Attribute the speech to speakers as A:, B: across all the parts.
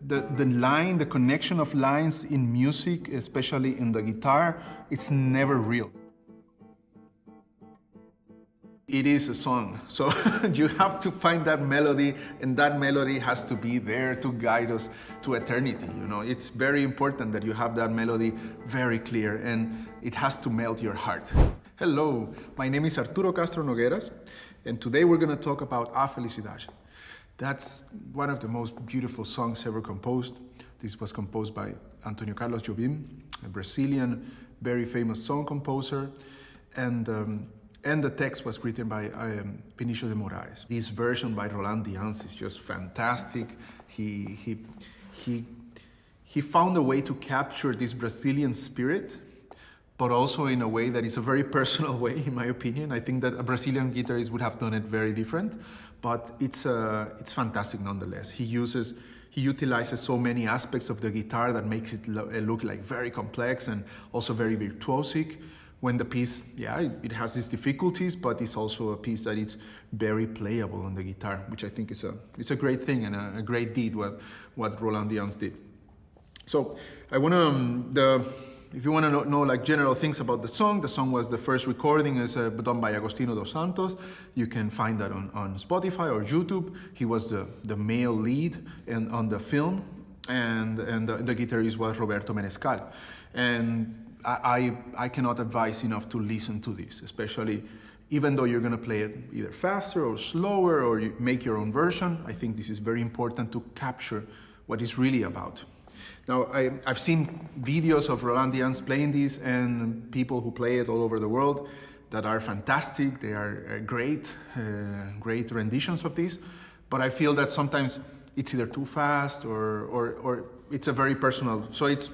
A: the connection of lines in music, especially in the guitar, it's never real. It is a song, so you have to find that melody, and that melody has to be there to guide us to eternity. You know, it's very important that you have that melody very clear, and it has to melt your heart. Hello, my name is Arturo Castro Nogueras, and today we're going to talk about Felicidade. That's one of the most beautiful songs ever composed. This was composed by Antônio Carlos Jobim, a Brazilian, very famous song composer, and the text was written by Vinicius de Moraes. This version by Roland Dyens is just fantastic. He found a way to capture this Brazilian spirit, but also in a way that is a very personal way, in my opinion. I think that a Brazilian guitarist would have done it very different, but it's fantastic nonetheless. He utilizes so many aspects of the guitar that makes it look like very complex and also very virtuosic. When the piece, it has its difficulties, but it's also a piece that is very playable on the guitar, which I think is a great thing and a great deed what Roland Dyens did. So I want to, if you want to know like general things about the song was the first recording is done by Agostinho dos Santos. You can find that on Spotify or YouTube. He was the male lead on the film, and the guitarist was Roberto Menescal. And I cannot advise enough to listen to this, especially even though you're going to play it either faster or slower or you make your own version. I think this is very important to capture what it's really about. Now, I've seen videos of Roland Dyens playing this and people who play it all over the world that are fantastic. They are great renditions of this, but I feel that sometimes it's either too fast or it's a very personal, so it's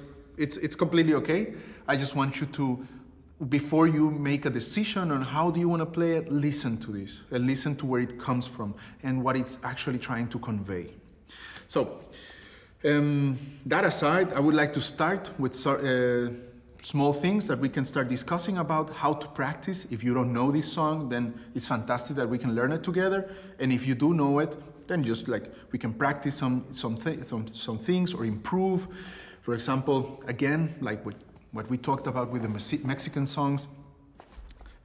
A: completely okay. I just want you to, before you make a decision on how do you want to play it, listen to this and listen to where it comes from and what it's actually trying to convey. So, that aside, I would like to start with small things that we can start discussing about how to practice. If you don't know this song, then it's fantastic that we can learn it together. And if you do know it, then just like we can practice some things or improve. For example, again, like what we talked about with the Mexican songs,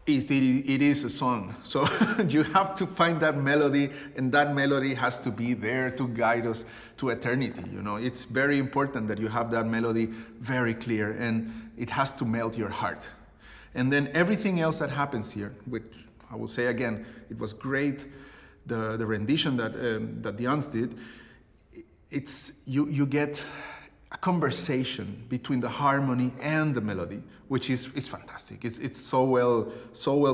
A: it is a song. So you have to find that melody, and that melody has to be there to guide us to eternity. You know, it's very important that you have that melody very clear, and it has to melt your heart. And then everything else that happens here, which I will say again, it was great, the rendition that Dyens did. It's you get a conversation between the harmony and the melody, which is fantastic. It's so well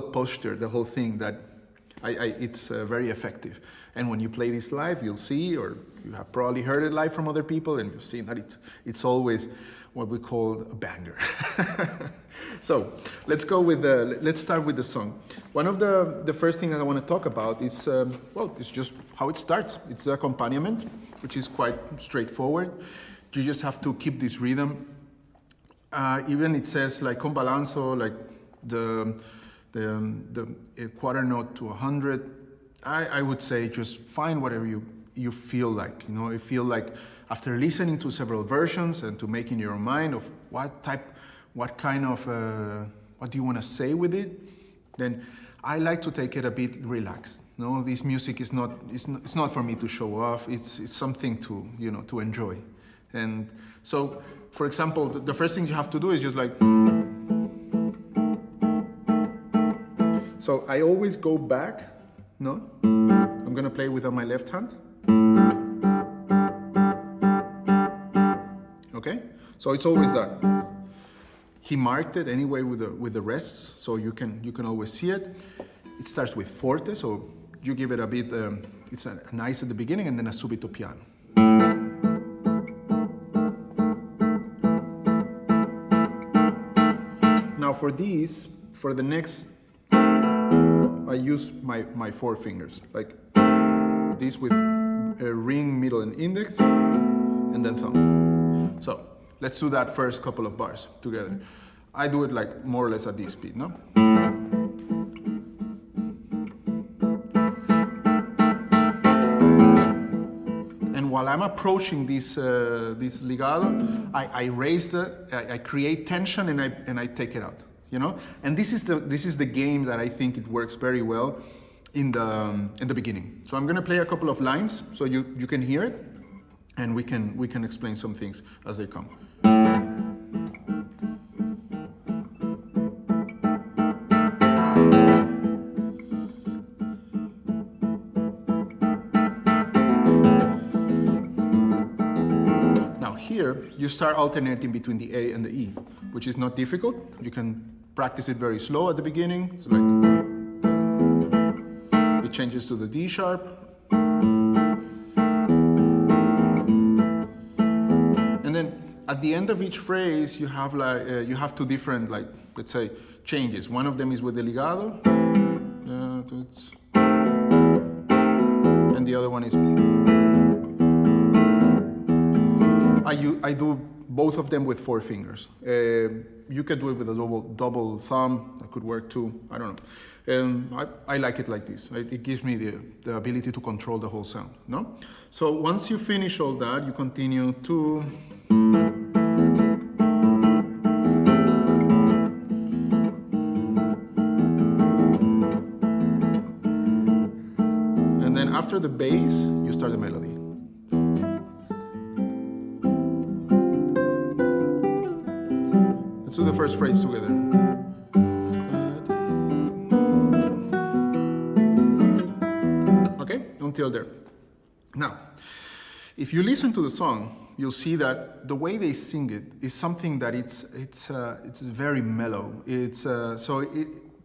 A: postured, the whole thing, that it's very effective. And when you play this live, you'll see, or you have probably heard it live from other people, and you've seen that it's always what we call a banger. So let's start with the song. One of the first things I want to talk about is it's just how it starts. It's the accompaniment, which is quite straightforward. You just have to keep this rhythm. Even it says like con balanzo, like the quarter note to 100. I would say just find whatever you feel like. You know, I feel like after listening to several versions and to making your mind of what do you want to say with it, then I like to take it a bit relaxed. No, this music is not for me to show off. It's something to enjoy. And so, for example, the first thing you have to do is just like, so I always go back, no? I'm gonna play with my left hand. Okay? So it's always that. He marked it anyway with the rests, so you can always see it. It starts with forte, so you give it a bit, it's a nice at the beginning and then a subito piano. Now for the next, I use my four fingers, like this with a ring, middle, and index, and then thumb. So let's do that first couple of bars together. I do it like more or less at this speed, no? And while I'm approaching this this legato, I raise I create tension and I take it out, you know. And this is the game that I think it works very well in the beginning. So I'm going to play a couple of lines so you can hear it, and we can explain some things as they come. Here, you start alternating between the A and the E, which is not difficult. You can practice it very slow at the beginning. So like, it changes to the D sharp. And then at the end of each phrase, you have like you have two different, like, let's say, changes. One of them is with the legato, and the other one is. I do both of them with 4 fingers. You could do it with a double thumb. That could work too. I don't know. I like it like this. It gives me the ability to control the whole sound. No? So once you finish all that, you continue to. And then after the bass, you start the melody. Let's do the first phrase together. Okay, until there. Now, if you listen to the song, you'll see that the way they sing it is something that it's very mellow.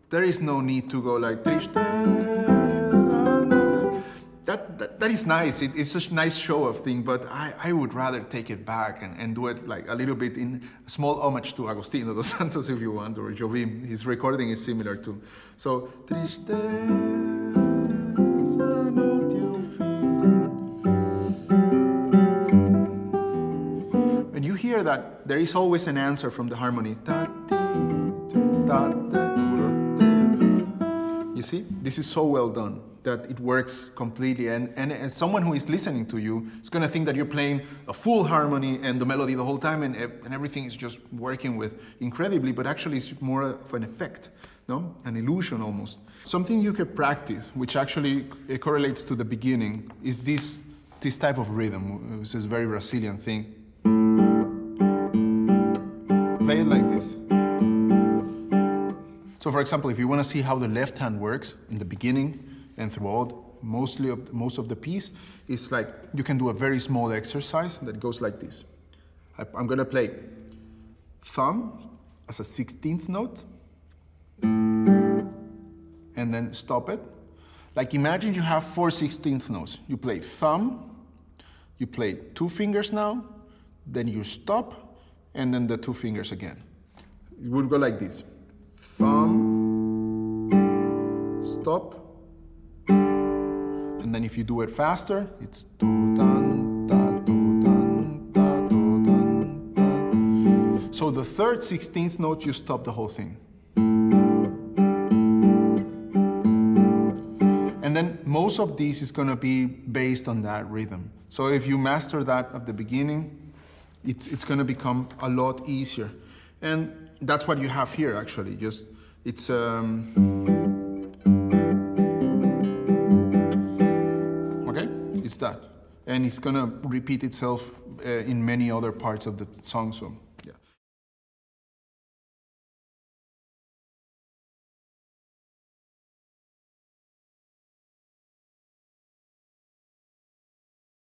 A: There is no need to go like that is nice. It's a nice show of thing, but I would rather take it back and do it like a little bit in a small homage to Agostinho dos Santos, if you want, or Jobim. His recording is similar too. So, tristeza no teu fim. When you hear that, there is always an answer from the harmony. You see, this is so well done that it works completely, and as someone who is listening to you is going to think that you're playing a full harmony and the melody the whole time, and everything is just working with incredibly, but actually it's more of an effect, no? An illusion almost. Something you could practice, which actually correlates to the beginning, is this type of rhythm, which is a very Brazilian thing. Play it like this. So for example, if you want to see how the left hand works in the beginning and throughout most of the piece, it's like you can do a very small exercise that goes like this. I'm going to play thumb as a 16th note and then stop it. Like imagine you have 4 16th notes. You play thumb, you play 2 fingers now, then you stop, and then the 2 fingers again. It would go like this. Thumb, stop, and then if you do it faster, it's do-dan, da, do-dan, da, do-dan, da. So the third 16th note, you stop the whole thing. And then most of these is going to be based on that rhythm. So if you master that at the beginning, it's going to become a lot easier. And that's what you have here, actually. Just it's okay. It's that, and it's gonna repeat itself in many other parts of the song. So.